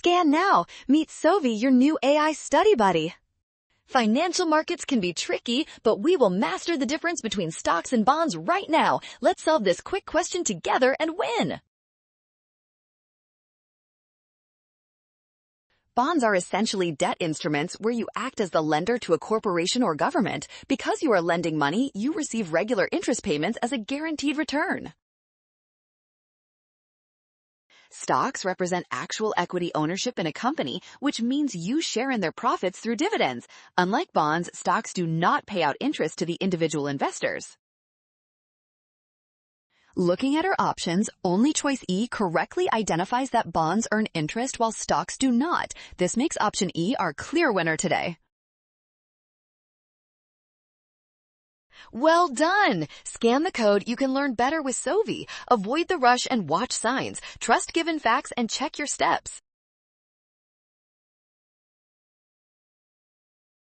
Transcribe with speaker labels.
Speaker 1: Scan now. Meet Sovi, your new AI study buddy. Financial markets can be tricky, but we will master the difference between stocks and bonds right now. Let's solve this quick question together and win. Bonds are essentially debt instruments where you act as the lender to a corporation or government. Because you are lending money, you receive regular interest payments as a guaranteed return. Stocks represent actual equity ownership in a company, which means you share in their profits through dividends. Unlike bonds, stocks do not pay out interest to the individual investors. Looking at our options, only choice E correctly identifies that bonds earn interest while stocks do not. This makes option E our clear winner today. Well done! Scan the code. You can learn better with Sovi. Avoid the rush and watch signs. Trust given facts and check your steps.